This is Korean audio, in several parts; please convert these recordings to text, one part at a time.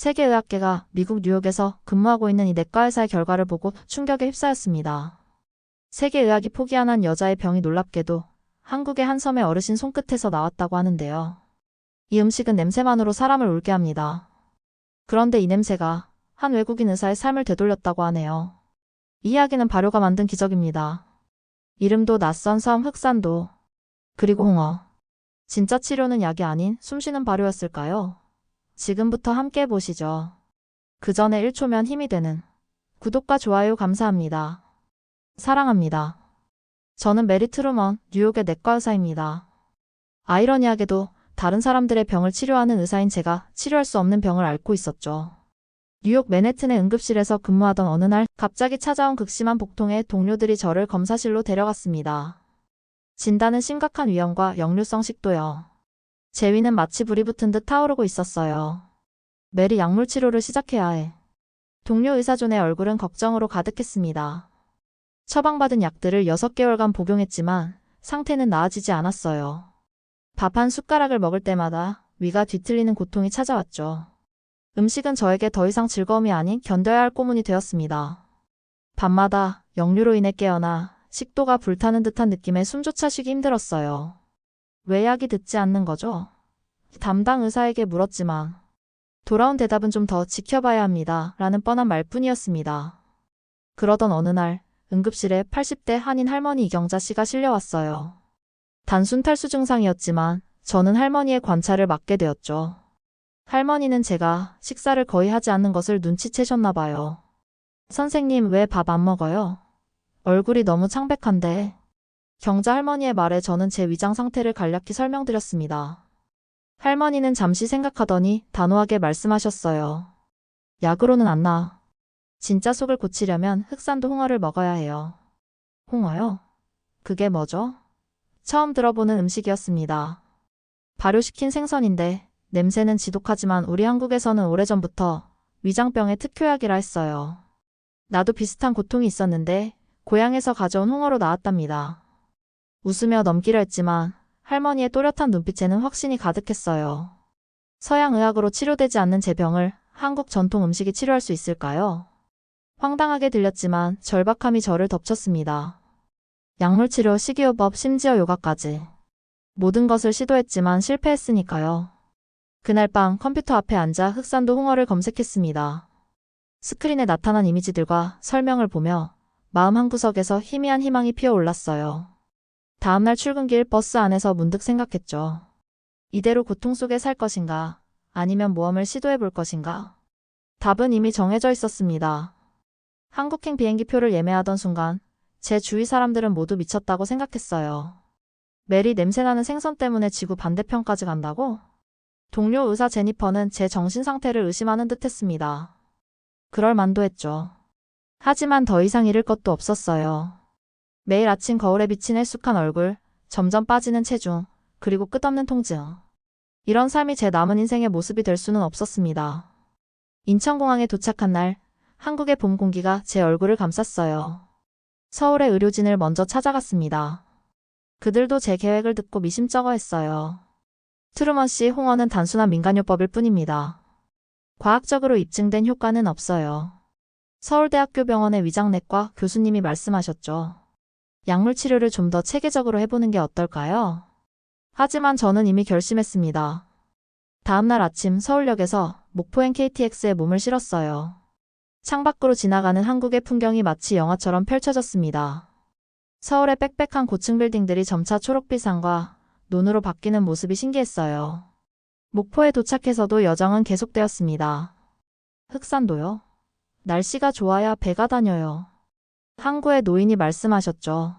세계의학계가 미국 뉴욕에서 근무하고 있는 이 내과 의사의 결과를 보고 충격에 휩싸였습니다. 세계의학이 포기한 한 여자의 병이 놀랍게도 한국의 한 섬의 어르신 손끝에서 나왔다고 하는데요. 이 음식은 냄새만으로 사람을 울게 합니다. 그런데 이 냄새가 한 외국인 의사의 삶을 되돌렸다고 하네요. 이 이야기는 발효가 만든 기적입니다. 이름도 낯선 섬 흑산도, 그리고 홍어. 진짜 치료는 약이 아닌 숨쉬는 발효였을까요? 지금부터 함께 해보시죠. 그 전에 1초면 힘이 되는 구독과 좋아요 감사합니다. 사랑합니다. 저는 메리 트루먼, 뉴욕의 내과 의사입니다. 아이러니하게도 다른 사람들의 병을 치료하는 의사인 제가 치료할 수 없는 병을 앓고 있었죠. 뉴욕 맨해튼의 응급실에서 근무하던 어느 날 갑자기 찾아온 극심한 복통에 동료들이 저를 검사실로 데려갔습니다. 진단은 심각한 위염과 역류성 식도염. 제 위는 마치 불이 붙은 듯 타오르고 있었어요. 메리 약물 치료를 시작해야 해. 동료 의사 존의 얼굴은 걱정으로 가득했습니다. 처방받은 약들을 6개월간 복용했지만 상태는 나아지지 않았어요. 밥 한 숟가락을 먹을 때마다 위가 뒤틀리는 고통이 찾아왔죠. 음식은 저에게 더 이상 즐거움이 아닌 견뎌야 할 꼬문이 되었습니다. 밤마다 역류로 인해 깨어나 식도가 불타는 듯한 느낌에 숨조차 쉬기 힘들었어요. 왜 약이 듣지 않는 거죠? 담당 의사에게 물었지만 돌아온 대답은 좀 더 지켜봐야 합니다. 라는 뻔한 말뿐이었습니다. 그러던 어느 날 응급실에 80대 한인 할머니 이경자 씨가 실려왔어요. 단순 탈수 증상이었지만 저는 할머니의 관찰을 맡게 되었죠. 할머니는 제가 식사를 거의 하지 않는 것을 눈치채셨나 봐요. 선생님, 왜 밥 안 먹어요? 얼굴이 너무 창백한데. 경자 할머니의 말에 저는 제 위장 상태를 간략히 설명드렸습니다. 할머니는 잠시 생각하더니 단호하게 말씀하셨어요. 약으로는 안 나아. 진짜 속을 고치려면 흑산도 홍어를 먹어야 해요. 홍어요? 그게 뭐죠? 처음 들어보는 음식이었습니다. 발효시킨 생선인데 냄새는 지독하지만 우리 한국에서는 오래전부터 위장병의 특효약이라 했어요. 나도 비슷한 고통이 있었는데 고향에서 가져온 홍어로 나았답니다. 웃으며 넘기려 했지만 할머니의 또렷한 눈빛에는 확신이 가득했어요. 서양 의학으로 치료되지 않는 제 병을 한국 전통 음식이 치료할 수 있을까요? 황당하게 들렸지만 절박함이 저를 덮쳤습니다. 약물치료, 식이요법, 심지어 요가까지. 모든 것을 시도했지만 실패했으니까요. 그날 밤 컴퓨터 앞에 앉아 흑산도 홍어를 검색했습니다. 스크린에 나타난 이미지들과 설명을 보며 마음 한구석에서 희미한 희망이 피어올랐어요. 다음날 출근길 버스 안에서 문득 생각했죠. 이대로 고통 속에 살 것인가? 아니면 모험을 시도해 볼 것인가? 답은 이미 정해져 있었습니다. 한국행 비행기표를 예매하던 순간 제 주위 사람들은 모두 미쳤다고 생각했어요. 메리 냄새나는 생선 때문에 지구 반대편까지 간다고? 동료 의사 제니퍼는 제 정신 상태를 의심하는 듯 했습니다. 그럴 만도 했죠. 하지만 더 이상 잃을 것도 없었어요. 매일 아침 거울에 비친 헬쑥한 얼굴, 점점 빠지는 체중, 그리고 끝없는 통증. 이런 삶이 제 남은 인생의 모습이 될 수는 없었습니다. 인천공항에 도착한 날, 한국의 봄 공기가 제 얼굴을 감쌌어요. 서울의 의료진을 먼저 찾아갔습니다. 그들도 제 계획을 듣고 미심쩍어했어요. 트루먼 씨, 홍어는 단순한 민간요법일 뿐입니다. 과학적으로 입증된 효과는 없어요. 서울대학교 병원의 위장내과 교수님이 말씀하셨죠. 약물 치료를 좀 더 체계적으로 해보는 게 어떨까요? 하지만 저는 이미 결심했습니다. 다음날 아침 서울역에서 목포행 KTX에 몸을 실었어요. 창밖으로 지나가는 한국의 풍경이 마치 영화처럼 펼쳐졌습니다. 서울의 빽빽한 고층 빌딩들이 점차 초록빛 산과 논으로 바뀌는 모습이 신기했어요. 목포에 도착해서도 여정은 계속되었습니다. 흑산도요? 날씨가 좋아야 배가 다녀요. 항구의 노인이 말씀하셨죠.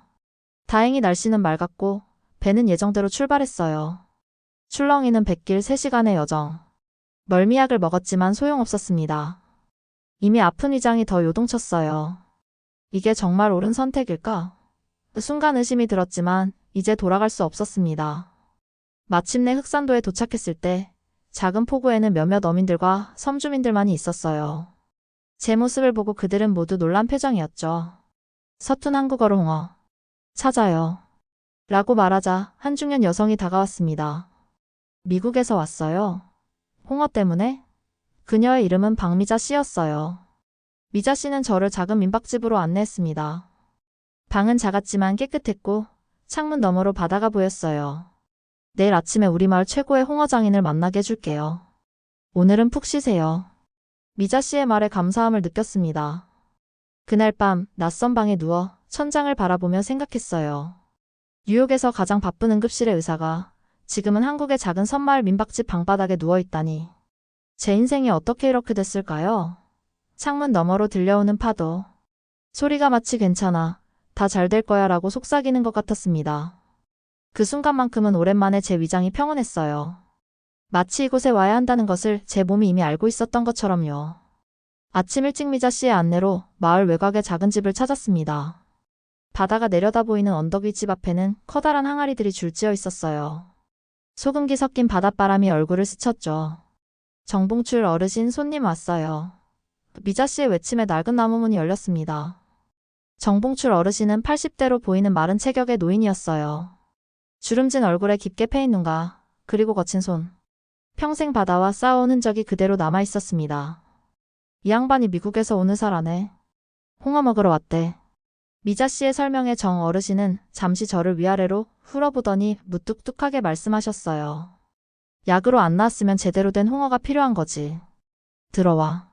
다행히 날씨는 맑았고 배는 예정대로 출발했어요. 출렁이는 뱃길 3시간의 여정. 멀미약을 먹었지만 소용없었습니다. 이미 아픈 위장이 더 요동쳤어요. 이게 정말 옳은 선택일까? 순간 의심이 들었지만 이제 돌아갈 수 없었습니다. 마침내 흑산도에 도착했을 때 작은 포구에는 몇몇 어민들과 섬주민들만이 있었어요. 제 모습을 보고 그들은 모두 놀란 표정이었죠. 서툰 한국어로 홍어. 찾아요. 라고 말하자 한 중년 여성이 다가왔습니다. 미국에서 왔어요. 홍어 때문에? 그녀의 이름은 박미자 씨였어요. 미자 씨는 저를 작은 민박집으로 안내했습니다. 방은 작았지만 깨끗했고 창문 너머로 바다가 보였어요. 내일 아침에 우리 마을 최고의 홍어장인을 만나게 해줄게요. 오늘은 푹 쉬세요. 미자 씨의 말에 감사함을 느꼈습니다. 그날 밤 낯선 방에 누워 천장을 바라보며 생각했어요. 뉴욕에서 가장 바쁜 응급실의 의사가 지금은 한국의 작은 섬마을 민박집 방바닥에 누워있다니. 제 인생이 어떻게 이렇게 됐을까요? 창문 너머로 들려오는 파도. 소리가 마치 괜찮아, 다 잘 될 거야 라고 속삭이는 것 같았습니다. 그 순간만큼은 오랜만에 제 위장이 평온했어요. 마치 이곳에 와야 한다는 것을 제 몸이 이미 알고 있었던 것처럼요. 아침 일찍 미자 씨의 안내로 마을 외곽의 작은 집을 찾았습니다. 바다가 내려다 보이는 언덕 위 집 앞에는 커다란 항아리들이 줄지어 있었어요. 소금기 섞인 바닷바람이 얼굴을 스쳤죠. 정봉출 어르신, 손님 왔어요. 미자 씨의 외침에 낡은 나무 문이 열렸습니다. 정봉출 어르신은 80대로 보이는 마른 체격의 노인이었어요. 주름진 얼굴에 깊게 패인 눈과 그리고 거친 손. 평생 바다와 싸워온 흔적이 그대로 남아 있었습니다. 이 양반이 미국에서 온 의사라네. 홍어 먹으러 왔대. 미자 씨의 설명에 정 어르신은 잠시 저를 위아래로 훑어보더니 무뚝뚝하게 말씀하셨어요. 약으로 안 나았으면 제대로 된 홍어가 필요한 거지. 들어와.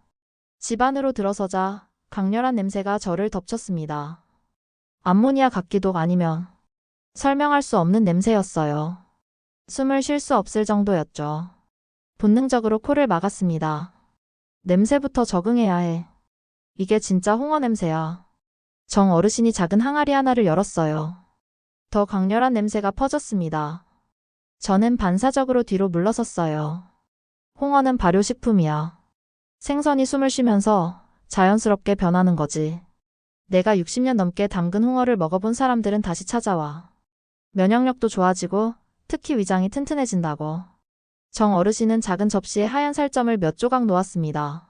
집 안으로 들어서자 강렬한 냄새가 저를 덮쳤습니다. 암모니아 같기도 아니면 설명할 수 없는 냄새였어요. 숨을 쉴 수 없을 정도였죠. 본능적으로 코를 막았습니다. 냄새부터 적응해야 해. 이게 진짜 홍어 냄새야. 정 어르신이 작은 항아리 하나를 열었어요. 더 강렬한 냄새가 퍼졌습니다. 저는 반사적으로 뒤로 물러섰어요. 홍어는 발효식품이야. 생선이 숨을 쉬면서 자연스럽게 변하는 거지. 내가 60년 넘게 담근 홍어를 먹어본 사람들은 다시 찾아와. 면역력도 좋아지고 특히 위장이 튼튼해진다고. 정 어르신은 작은 접시에 하얀 살점을 몇 조각 놓았습니다.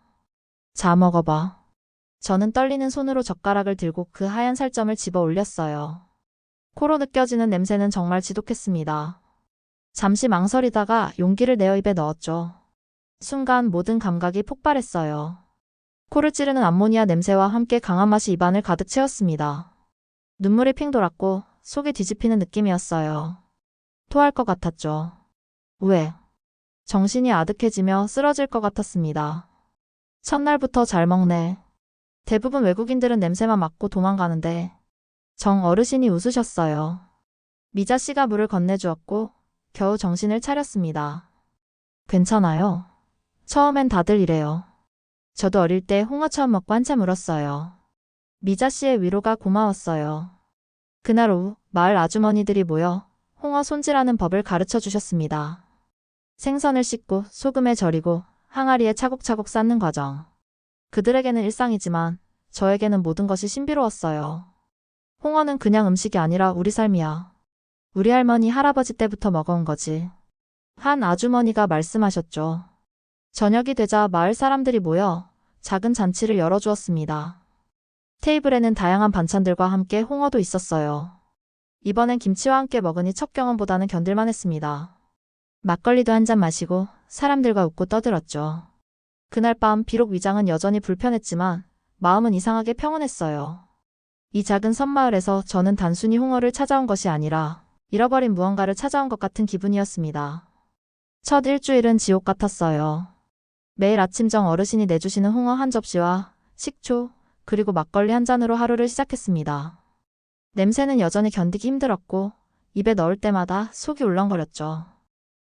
자, 먹어봐. 저는 떨리는 손으로 젓가락을 들고 그 하얀 살점을 집어 올렸어요. 코로 느껴지는 냄새는 정말 지독했습니다. 잠시 망설이다가 용기를 내어 입에 넣었죠. 순간 모든 감각이 폭발했어요. 코를 찌르는 암모니아 냄새와 함께 강한 맛이 입안을 가득 채웠습니다. 눈물이 핑 돌았고 속이 뒤집히는 느낌이었어요. 토할 것 같았죠. 왜? 정신이 아득해지며 쓰러질 것 같았습니다. 첫날부터 잘 먹네. 대부분 외국인들은 냄새만 맡고 도망가는데 정 어르신이 웃으셨어요. 미자 씨가 물을 건네주었고 겨우 정신을 차렸습니다. 괜찮아요. 처음엔 다들 이래요. 저도 어릴 때 홍어 처음 먹고 한참 울었어요. 미자 씨의 위로가 고마웠어요. 그날 오후 마을 아주머니들이 모여 홍어 손질하는 법을 가르쳐 주셨습니다. 생선을 씻고 소금에 절이고 항아리에 차곡차곡 쌓는 과정. 그들에게는 일상이지만 저에게는 모든 것이 신비로웠어요. 홍어는 그냥 음식이 아니라 우리 삶이야. 우리 할머니, 할아버지 때부터 먹어온 거지. 한 아주머니가 말씀하셨죠. 저녁이 되자 마을 사람들이 모여 작은 잔치를 열어주었습니다. 테이블에는 다양한 반찬들과 함께 홍어도 있었어요. 이번엔 김치와 함께 먹으니 첫 경험보다는 견딜만 했습니다. 막걸리도 한 잔 마시고 사람들과 웃고 떠들었죠. 그날 밤 비록 위장은 여전히 불편했지만 마음은 이상하게 평온했어요. 이 작은 섬마을에서 저는 단순히 홍어를 찾아온 것이 아니라 잃어버린 무언가를 찾아온 것 같은 기분이었습니다. 첫 일주일은 지옥 같았어요. 매일 아침 정 어르신이 내주시는 홍어 한 접시와 식초, 그리고 막걸리 한 잔으로 하루를 시작했습니다. 냄새는 여전히 견디기 힘들었고 입에 넣을 때마다 속이 울렁거렸죠.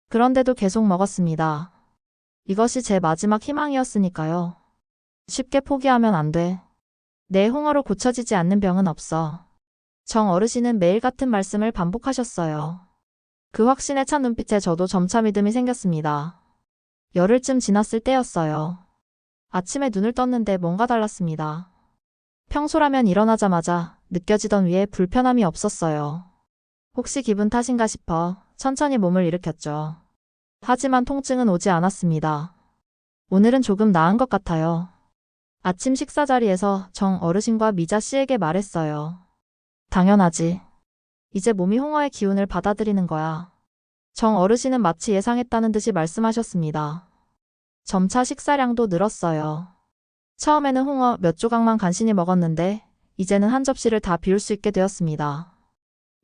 그런데도 계속 먹었습니다. 이것이 제 마지막 희망이었으니까요. 쉽게 포기하면 안 돼. 내 홍어로 고쳐지지 않는 병은 없어. 정 어르신은 매일 같은 말씀을 반복하셨어요. 그 확신에 찬 눈빛에 저도 점차 믿음이 생겼습니다. 열흘쯤 지났을 때였어요. 아침에 눈을 떴는데 뭔가 달랐습니다. 평소라면 일어나자마자 느껴지던 위에 불편함이 없었어요. 혹시 기분 탓인가 싶어 천천히 몸을 일으켰죠. 하지만 통증은 오지 않았습니다. 오늘은 조금 나은 것 같아요. 아침 식사 자리에서 정 어르신과 미자 씨에게 말했어요. 당연하지. 이제 몸이 홍어의 기운을 받아들이는 거야. 정 어르신은 마치 예상했다는 듯이 말씀하셨습니다. 점차 식사량도 늘었어요. 처음에는 홍어 몇 조각만 간신히 먹었는데 이제는 한 접시를 다 비울 수 있게 되었습니다.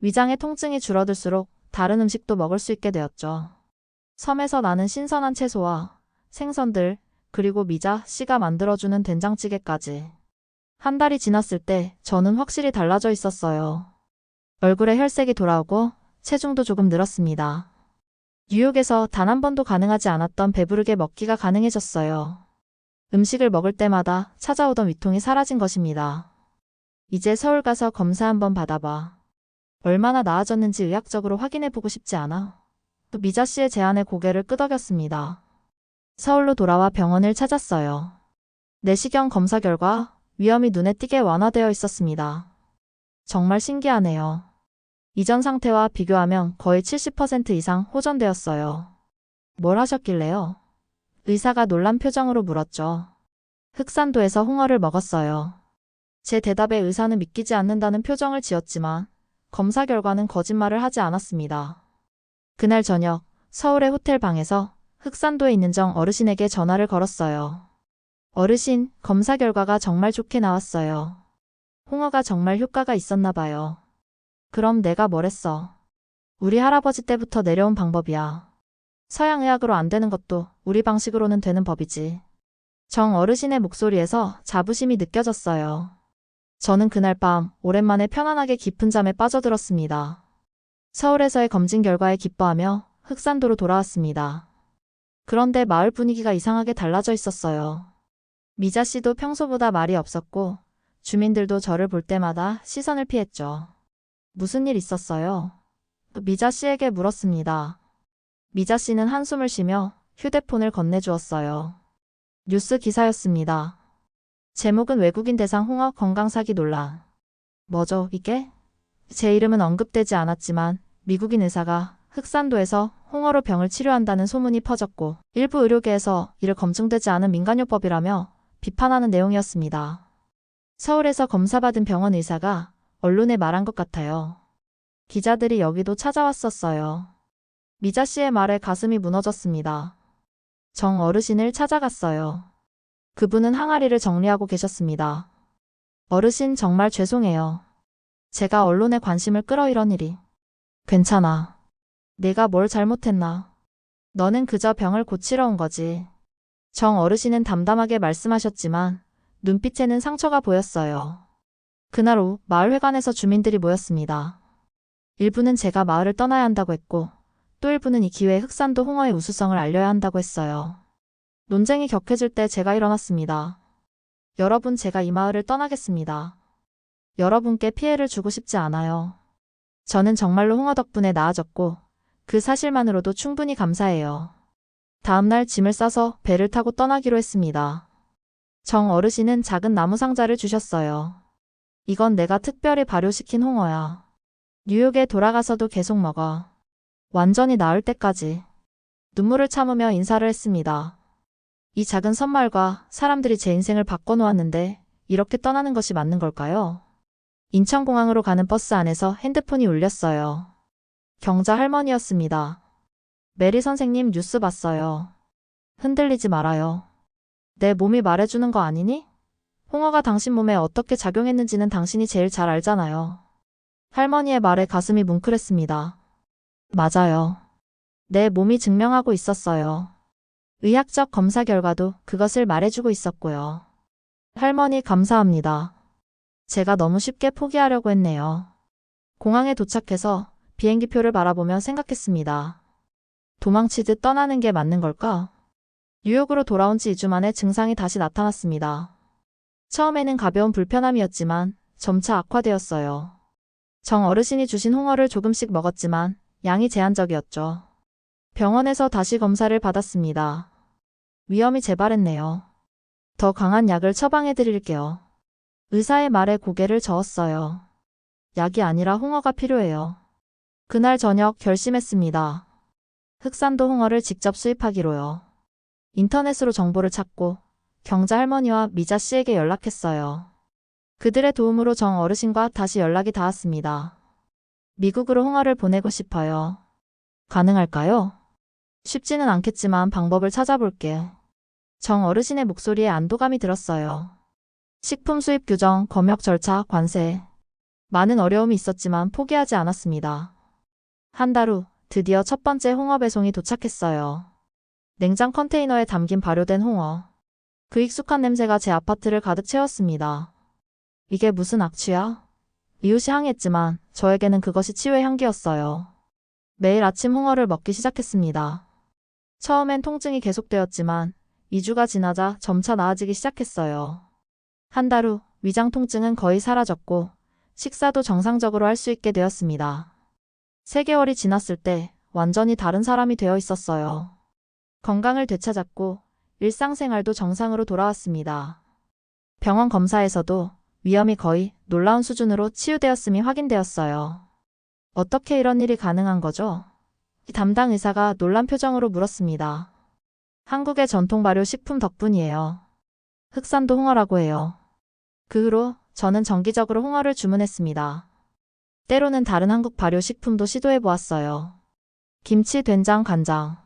위장의 통증이 줄어들수록 다른 음식도 먹을 수 있게 되었죠. 섬에서 나는 신선한 채소와 생선들, 그리고 미자 씨가 만들어주는 된장찌개까지. 한 달이 지났을 때 저는 확실히 달라져 있었어요. 얼굴에 혈색이 돌아오고 체중도 조금 늘었습니다. 뉴욕에서 단 한 번도 가능하지 않았던 배부르게 먹기가 가능해졌어요. 음식을 먹을 때마다 찾아오던 위통이 사라진 것입니다. 이제 서울 가서 검사 한번 받아봐. 얼마나 나아졌는지 의학적으로 확인해보고 싶지 않아? 또 미자 씨의 제안에 고개를 끄덕였습니다. 서울로 돌아와 병원을 찾았어요. 내시경 검사 결과 위험이 눈에 띄게 완화되어 있었습니다. 정말 신기하네요. 이전 상태와 비교하면 거의 70% 이상 호전되었어요. 뭘 하셨길래요? 의사가 놀란 표정으로 물었죠. 흑산도에서 홍어를 먹었어요. 제 대답에 의사는 믿기지 않는다는 표정을 지었지만 검사 결과는 거짓말을 하지 않았습니다. 그날 저녁 서울의 호텔 방에서 흑산도에 있는 정 어르신에게 전화를 걸었어요. 어르신, 검사 결과가 정말 좋게 나왔어요. 홍어가 정말 효과가 있었나 봐요. 그럼 내가 뭘 했어? 우리 할아버지 때부터 내려온 방법이야. 서양 의학으로 안 되는 것도 우리 방식으로는 되는 법이지. 정 어르신의 목소리에서 자부심이 느껴졌어요. 저는 그날 밤 오랜만에 편안하게 깊은 잠에 빠져들었습니다. 서울에서의 검진 결과에 기뻐하며 흑산도로 돌아왔습니다. 그런데 마을 분위기가 이상하게 달라져 있었어요. 미자 씨도 평소보다 말이 없었고 주민들도 저를 볼 때마다 시선을 피했죠. 무슨 일 있었어요? 미자 씨에게 물었습니다. 미자 씨는 한숨을 쉬며 휴대폰을 건네주었어요. 뉴스 기사였습니다. 제목은 외국인 대상 홍어 건강 사기 논란. 뭐죠, 이게? 제 이름은 언급되지 않았지만 미국인 의사가 흑산도에서 홍어로 병을 치료한다는 소문이 퍼졌고 일부 의료계에서 이를 검증되지 않은 민간요법이라며 비판하는 내용이었습니다. 서울에서 검사받은 병원 의사가 언론에 말한 것 같아요. 기자들이 여기도 찾아왔었어요. 미자 씨의 말에 가슴이 무너졌습니다. 정 어르신을 찾아갔어요. 그분은 항아리를 정리하고 계셨습니다. 어르신 정말 죄송해요. 제가 언론의 관심을 끌어 이런 일이. 괜찮아. 내가 뭘 잘못했나. 너는 그저 병을 고치러 온 거지. 정 어르신은 담담하게 말씀하셨지만 눈빛에는 상처가 보였어요. 그날 오후 마을 회관에서 주민들이 모였습니다. 일부는 제가 마을을 떠나야 한다고 했고 또 일부는 이 기회에 흑산도 홍어의 우수성을 알려야 한다고 했어요. 논쟁이 격해질 때 제가 일어났습니다. 여러분, 제가 이 마을을 떠나겠습니다. 여러분께 피해를 주고 싶지 않아요. 저는 정말로 홍어 덕분에 나아졌고 그 사실만으로도 충분히 감사해요. 다음날 짐을 싸서 배를 타고 떠나기로 했습니다. 정 어르신은 작은 나무 상자를 주셨어요. 이건 내가 특별히 발효시킨 홍어야. 뉴욕에 돌아가서도 계속 먹어. 완전히 나을 때까지. 눈물을 참으며 인사를 했습니다. 이 작은 선물과 사람들이 제 인생을 바꿔놓았는데 이렇게 떠나는 것이 맞는 걸까요? 인천공항으로 가는 버스 안에서 핸드폰이 울렸어요. 경자 할머니였습니다. 메리 선생님, 뉴스 봤어요. 흔들리지 말아요. 내 몸이 말해주는 거 아니니? 홍어가 당신 몸에 어떻게 작용했는지는 당신이 제일 잘 알잖아요. 할머니의 말에 가슴이 뭉클했습니다. 맞아요. 내 몸이 증명하고 있었어요. 의학적 검사 결과도 그것을 말해주고 있었고요. 할머니, 감사합니다. 제가 너무 쉽게 포기하려고 했네요. 공항에 도착해서 비행기표를 바라보며 생각했습니다. 도망치듯 떠나는 게 맞는 걸까? 뉴욕으로 돌아온 지 2주 만에 증상이 다시 나타났습니다. 처음에는 가벼운 불편함이었지만 점차 악화되었어요. 정 어르신이 주신 홍어를 조금씩 먹었지만 양이 제한적이었죠. 병원에서 다시 검사를 받았습니다. 위험이 재발했네요. 더 강한 약을 처방해 드릴게요. 의사의 말에 고개를 저었어요. 약이 아니라 홍어가 필요해요. 그날 저녁 결심했습니다. 흑산도 홍어를 직접 수입하기로요. 인터넷으로 정보를 찾고 경자 할머니와 미자 씨에게 연락했어요. 그들의 도움으로 정 어르신과 다시 연락이 닿았습니다. 미국으로 홍어를 보내고 싶어요. 가능할까요? 쉽지는 않겠지만 방법을 찾아볼게. 정 어르신의 목소리에 안도감이 들었어요. 식품 수입 규정, 검역 절차, 관세. 많은 어려움이 있었지만 포기하지 않았습니다. 한 달 후 드디어 첫 번째 홍어 배송이 도착했어요. 냉장 컨테이너에 담긴 발효된 홍어. 그 익숙한 냄새가 제 아파트를 가득 채웠습니다. 이게 무슨 악취야? 이웃이 항의했지만 저에게는 그것이 치유의 향기였어요. 매일 아침 홍어를 먹기 시작했습니다. 처음엔 통증이 계속되었지만 2주가 지나자 점차 나아지기 시작했어요. 한 달 후 위장 통증은 거의 사라졌고 식사도 정상적으로 할 수 있게 되었습니다. 3개월이 지났을 때 완전히 다른 사람이 되어 있었어요. 건강을 되찾았고 일상생활도 정상으로 돌아왔습니다. 병원 검사에서도 위험이 거의 놀라운 수준으로 치유되었음이 확인되었어요. 어떻게 이런 일이 가능한 거죠? 담당 의사가 놀란 표정으로 물었습니다. 한국의 전통 발효 식품 덕분이에요. 흑산도 홍어라고 해요. 그 후로 저는 정기적으로 홍어를 주문했습니다. 때로는 다른 한국 발효 식품도 시도해 보았어요. 김치, 된장, 간장.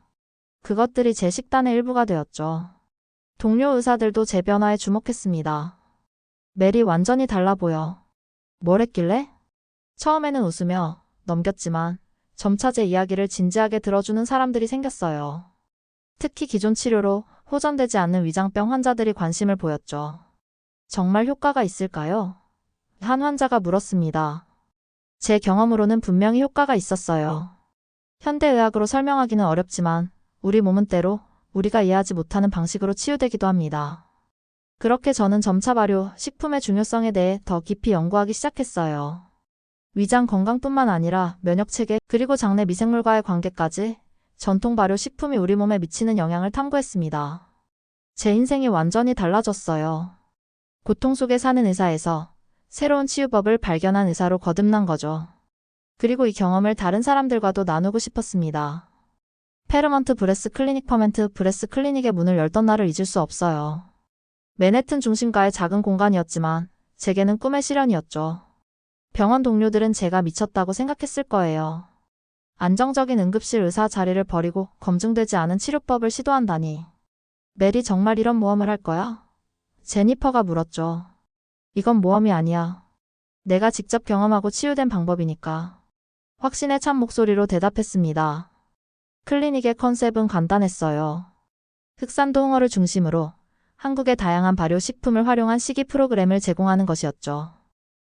그것들이 제 식단의 일부가 되었죠. 동료 의사들도 제 변화에 주목했습니다. 멜이 완전히 달라 보여. 뭘 했길래? 처음에는 웃으며 넘겼지만 점차 제 이야기를 진지하게 들어주는 사람들이 생겼어요. 특히 기존 치료로 호전되지 않는 위장병 환자들이 관심을 보였죠. 정말 효과가 있을까요? 한 환자가 물었습니다. 제 경험으로는 분명히 효과가 있었어요. 현대의학으로 설명하기는 어렵지만 우리 몸은 때로 우리가 이해하지 못하는 방식으로 치유되기도 합니다. 그렇게 저는 점차 발효 식품의 중요성에 대해 더 깊이 연구하기 시작했어요. 위장 건강뿐만 아니라 면역체계 그리고 장내 미생물과의 관계까지 전통 발효 식품이 우리 몸에 미치는 영향을 탐구했습니다. 제 인생이 완전히 달라졌어요. 고통 속에 사는 의사에서 새로운 치유법을 발견한 의사로 거듭난 거죠. 그리고 이 경험을 다른 사람들과도 나누고 싶었습니다. 페르먼트 브레스 클리닉 퍼멘트 브레스 클리닉의 문을 열던 날을 잊을 수 없어요. 맨해튼 중심가의 작은 공간이었지만 제게는 꿈의 실현이었죠. 병원 동료들은 제가 미쳤다고 생각했을 거예요. 안정적인 응급실 의사 자리를 버리고 검증되지 않은 치료법을 시도한다니. 멜이 정말 이런 모험을 할 거야? 제니퍼가 물었죠. 이건 모험이 아니야. 내가 직접 경험하고 치유된 방법이니까. 확신에 찬 목소리로 대답했습니다. 클리닉의 컨셉은 간단했어요. 흑산도 홍어를 중심으로 한국의 다양한 발효 식품을 활용한 식이 프로그램을 제공하는 것이었죠.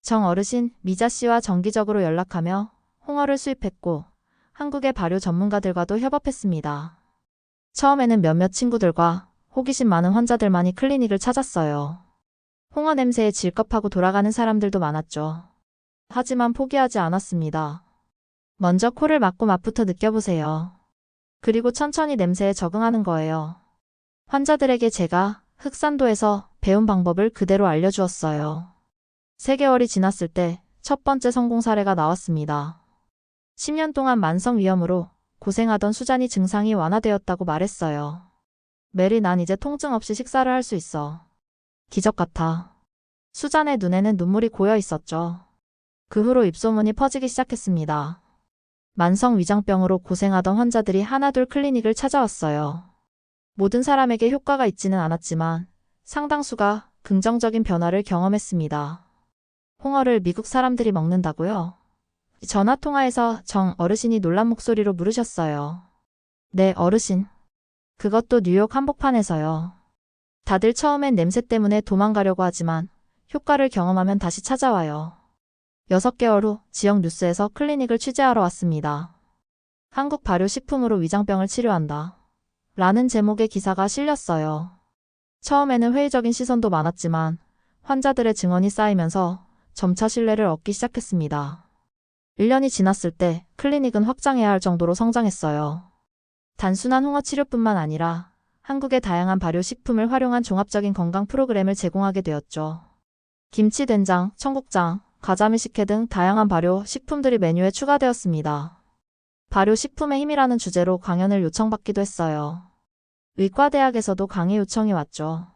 정 어르신 미자 씨와 정기적으로 연락하며 홍어를 수입했고 한국의 발효 전문가들과도 협업했습니다. 처음에는 몇몇 친구들과 호기심 많은 환자들만이 클리닉을 찾았어요. 홍어 냄새에 질겁하고 돌아가는 사람들도 많았죠. 하지만 포기하지 않았습니다. 먼저 코를 막고 맛부터 느껴보세요. 그리고 천천히 냄새에 적응하는 거예요. 환자들에게 제가 흑산도에서 배운 방법을 그대로 알려주었어요. 3개월이 지났을 때 첫 번째 성공 사례가 나왔습니다. 10년 동안 만성 위염으로 고생하던 수잔이 증상이 완화되었다고 말했어요. 메리, 난 이제 통증 없이 식사를 할 수 있어. 기적 같아. 수잔의 눈에는 눈물이 고여 있었죠. 그 후로 입소문이 퍼지기 시작했습니다. 만성 위장병으로 고생하던 환자들이 하나둘 클리닉을 찾아왔어요. 모든 사람에게 효과가 있지는 않았지만 상당수가 긍정적인 변화를 경험했습니다. 홍어를 미국 사람들이 먹는다고요? 전화통화에서 정 어르신이 놀란 목소리로 물으셨어요. 네, 어르신. 그것도 뉴욕 한복판에서요. 다들 처음엔 냄새 때문에 도망가려고 하지만 효과를 경험하면 다시 찾아와요. 6개월 후 지역 뉴스에서 클리닉을 취재하러 왔습니다. 한국 발효식품으로 위장병을 치료한다. 라는 제목의 기사가 실렸어요. 처음에는 회의적인 시선도 많았지만 환자들의 증언이 쌓이면서 점차 신뢰를 얻기 시작했습니다. 1년이 지났을 때 클리닉은 확장해야 할 정도로 성장했어요. 단순한 홍어 치료뿐만 아니라 한국의 다양한 발효식품을 활용한 종합적인 건강 프로그램을 제공하게 되었죠. 김치, 된장, 청국장, 가자미 식혜 등 다양한 발효 식품들이 메뉴에 추가되었습니다. 발효 식품의 힘이라는 주제로 강연을 요청받기도 했어요. 의과대학에서도 강의 요청이 왔죠.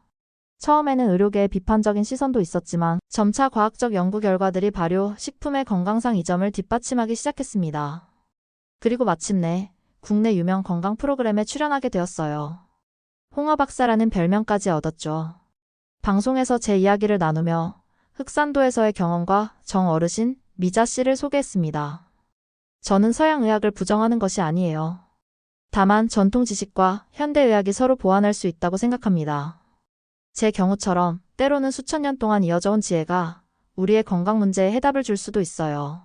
처음에는 의료계의 비판적인 시선도 있었지만 점차 과학적 연구 결과들이 발효 식품의 건강상 이점을 뒷받침하기 시작했습니다. 그리고 마침내 국내 유명 건강 프로그램에 출연하게 되었어요. 홍어 박사라는 별명까지 얻었죠. 방송에서 제 이야기를 나누며 흑산도에서의 경험과 정 어르신 미자 씨를 소개했습니다. 저는 서양의학을 부정하는 것이 아니에요. 다만 전통 지식과 현대의학이 서로 보완할 수 있다고 생각합니다. 제 경우처럼 때로는 수천 년 동안 이어져 온 지혜가 우리의 건강 문제에 해답을 줄 수도 있어요.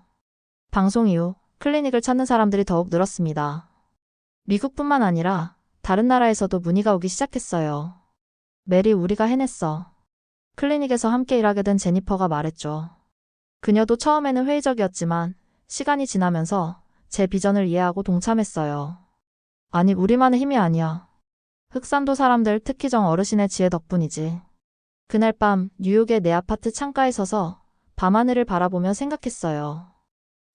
방송 이후 클리닉을 찾는 사람들이 더욱 늘었습니다. 미국뿐만 아니라 다른 나라에서도 문의가 오기 시작했어요. 메리, 우리가 해냈어. 클리닉에서 함께 일하게 된 제니퍼가 말했죠. 그녀도 처음에는 회의적이었지만 시간이 지나면서 제 비전을 이해하고 동참했어요. 아니, 우리만의 힘이 아니야. 흑산도 사람들, 특히 정 어르신의 지혜 덕분이지. 그날 밤 뉴욕의 내 아파트 창가에 서서 밤하늘을 바라보며 생각했어요.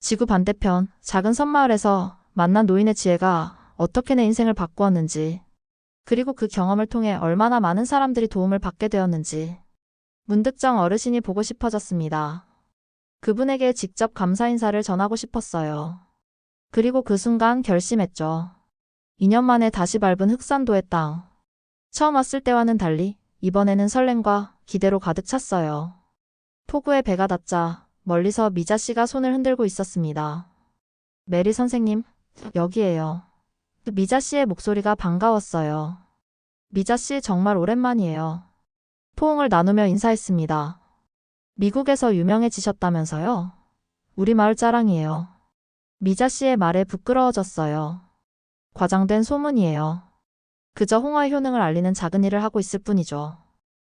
지구 반대편 작은 섬마을에서 만난 노인의 지혜가 어떻게 내 인생을 바꾸었는지, 그리고 그 경험을 통해 얼마나 많은 사람들이 도움을 받게 되었는지. 문득 정 어르신이 보고 싶어졌습니다. 그분에게 직접 감사 인사를 전하고 싶었어요. 그리고 그 순간 결심했죠. 2년 만에 다시 밟은 흑산도의 땅. 처음 왔을 때와는 달리 이번에는 설렘과 기대로 가득 찼어요. 폭우에 배가 닿자 멀리서 미자 씨가 손을 흔들고 있었습니다. 메리 선생님, 여기에요. 미자 씨의 목소리가 반가웠어요. 미자 씨, 정말 오랜만이에요. 포옹을 나누며 인사했습니다. 미국에서 유명해지셨다면서요? 우리 마을 자랑이에요. 미자 씨의 말에 부끄러워졌어요. 과장된 소문이에요. 그저 홍어의 효능을 알리는 작은 일을 하고 있을 뿐이죠.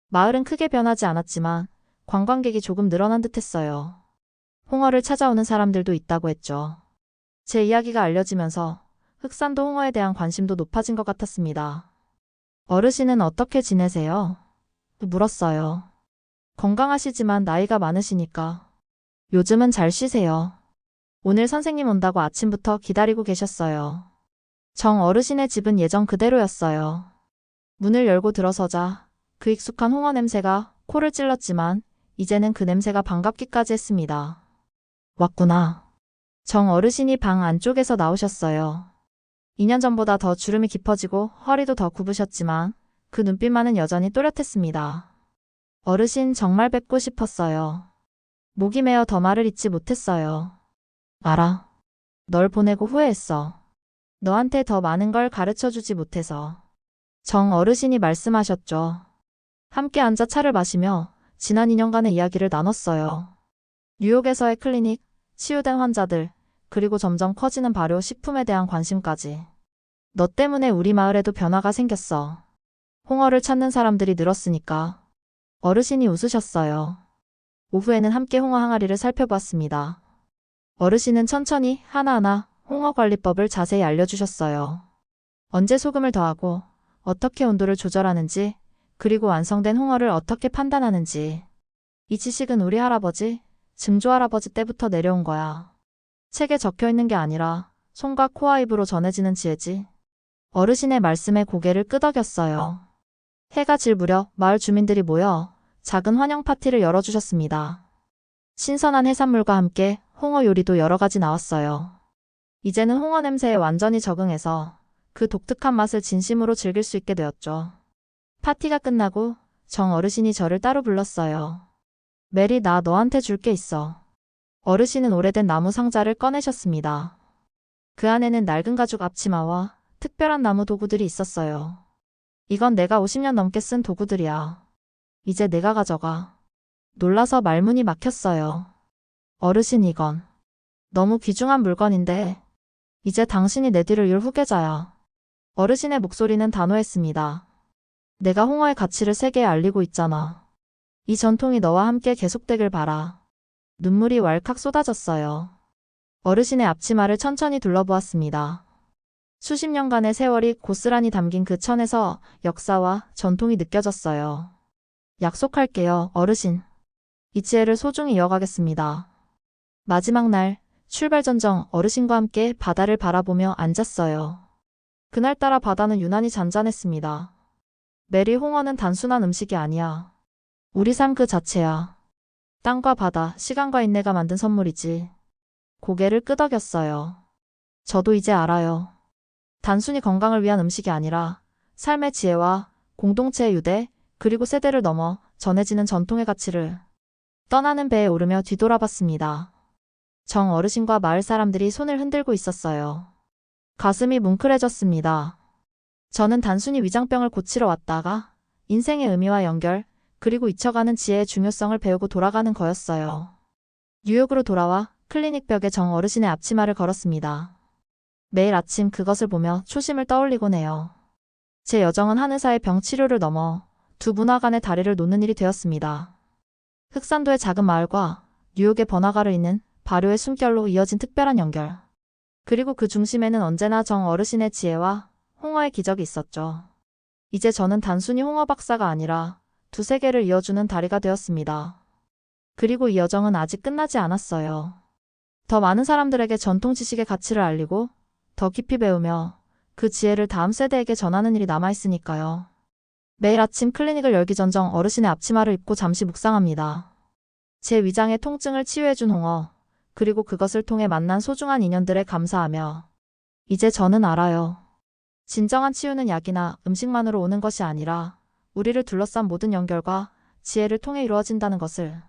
마을은 크게 변하지 않았지만 관광객이 조금 늘어난 듯 했어요. 홍어를 찾아오는 사람들도 있다고 했죠. 제 이야기가 알려지면서 흑산도 홍어에 대한 관심도 높아진 것 같았습니다. 어르신은 어떻게 지내세요? 물었어요. 건강하시지만 나이가 많으시니까. 요즘은 잘 쉬세요. 오늘 선생님 온다고 아침부터 기다리고 계셨어요. 정 어르신의 집은 예전 그대로였어요. 문을 열고 들어서자 그 익숙한 홍어 냄새가 코를 찔렀지만 이제는 그 냄새가 반갑기까지 했습니다. 왔구나. 정 어르신이 방 안쪽에서 나오셨어요. 2년 전보다 더 주름이 깊어지고 허리도 더 굽으셨지만 그 눈빛만은 여전히 또렷했습니다. 어르신, 정말 뵙고 싶었어요. 목이 메어 더 말을 잇지 못했어요. 알아. 널 보내고 후회했어. 너한테 더 많은 걸 가르쳐주지 못해서. 정 어르신이 말씀하셨죠. 함께 앉아 차를 마시며 지난 2년간의 이야기를 나눴어요. 뉴욕에서의 클리닉, 치유된 환자들, 그리고 점점 커지는 발효 식품에 대한 관심까지. 너 때문에 우리 마을에도 변화가 생겼어. 홍어를 찾는 사람들이 늘었으니까. 어르신이 웃으셨어요. 오후에는 함께 홍어 항아리를 살펴보았습니다. 어르신은 천천히 하나하나 홍어 관리법을 자세히 알려주셨어요. 언제 소금을 더하고 어떻게 온도를 조절하는지, 그리고 완성된 홍어를 어떻게 판단하는지. 이 지식은 우리 할아버지, 증조 할아버지 때부터 내려온 거야. 책에 적혀 있는 게 아니라 손과 코와 입으로 전해지는 지혜지. 어르신의 말씀에 고개를 끄덕였어요. 해가 질 무렵 마을 주민들이 모여 작은 환영 파티를 열어주셨습니다. 신선한 해산물과 함께 홍어 요리도 여러 가지 나왔어요. 이제는 홍어 냄새에 완전히 적응해서 그 독특한 맛을 진심으로 즐길 수 있게 되었죠. 파티가 끝나고 정 어르신이 저를 따로 불렀어요. 메리, 나 너한테 줄 게 있어. 어르신은 오래된 나무 상자를 꺼내셨습니다. 그 안에는 낡은 가죽 앞치마와 특별한 나무 도구들이 있었어요. 이건 내가 50년 넘게 쓴 도구들이야. 이제 내가 가져가. 놀라서 말문이 막혔어요. 어르신, 이건 너무 귀중한 물건인데. 이제 당신이 내 뒤를 이을 후계자야. 어르신의 목소리는 단호했습니다. 내가 홍어의 가치를 세계에 알리고 있잖아. 이 전통이 너와 함께 계속되길 바라. 눈물이 왈칵 쏟아졌어요. 어르신의 앞치마를 천천히 둘러보았습니다. 수십 년간의 세월이 고스란히 담긴 그 천에서 역사와 전통이 느껴졌어요. 약속할게요, 어르신. 이 지혜를 소중히 이어가겠습니다. 마지막 날, 출발 전정 어르신과 함께 바다를 바라보며 앉았어요. 그날따라 바다는 유난히 잔잔했습니다. 메리, 홍어는 단순한 음식이 아니야. 우리 삶 그 자체야. 땅과 바다, 시간과 인내가 만든 선물이지. 고개를 끄덕였어요. 저도 이제 알아요. 단순히 건강을 위한 음식이 아니라 삶의 지혜와 공동체의 유대, 그리고 세대를 넘어 전해지는 전통의 가치를 떠나는 배에 오르며 뒤돌아봤습니다. 정 어르신과 마을 사람들이 손을 흔들고 있었어요. 가슴이 뭉클해졌습니다. 저는 단순히 위장병을 고치러 왔다가 인생의 의미와 연결, 그리고 잊혀가는 지혜의 중요성을 배우고 돌아가는 거였어요. 뉴욕으로 돌아와 클리닉 벽에 정 어르신의 앞치마를 걸었습니다. 매일 아침 그것을 보며 초심을 떠올리곤 해요. 제 여정은 한 의사의 병 치료를 넘어 두 문화 간의 다리를 놓는 일이 되었습니다. 흑산도의 작은 마을과 뉴욕의 번화가를 잇는 발효의 숨결로 이어진 특별한 연결. 그리고 그 중심에는 언제나 정 어르신의 지혜와 홍어의 기적이 있었죠. 이제 저는 단순히 홍어 박사가 아니라 두 세계를 이어주는 다리가 되었습니다. 그리고 이 여정은 아직 끝나지 않았어요. 더 많은 사람들에게 전통 지식의 가치를 알리고 더 깊이 배우며 그 지혜를 다음 세대에게 전하는 일이 남아있으니까요. 매일 아침 클리닉을 열기 전 정 어르신의 앞치마를 입고 잠시 묵상합니다. 제 위장의 통증을 치유해준 홍어, 그리고 그것을 통해 만난 소중한 인연들에 감사하며 이제 저는 알아요. 진정한 치유는 약이나 음식만으로 오는 것이 아니라 우리를 둘러싼 모든 연결과 지혜를 통해 이루어진다는 것을.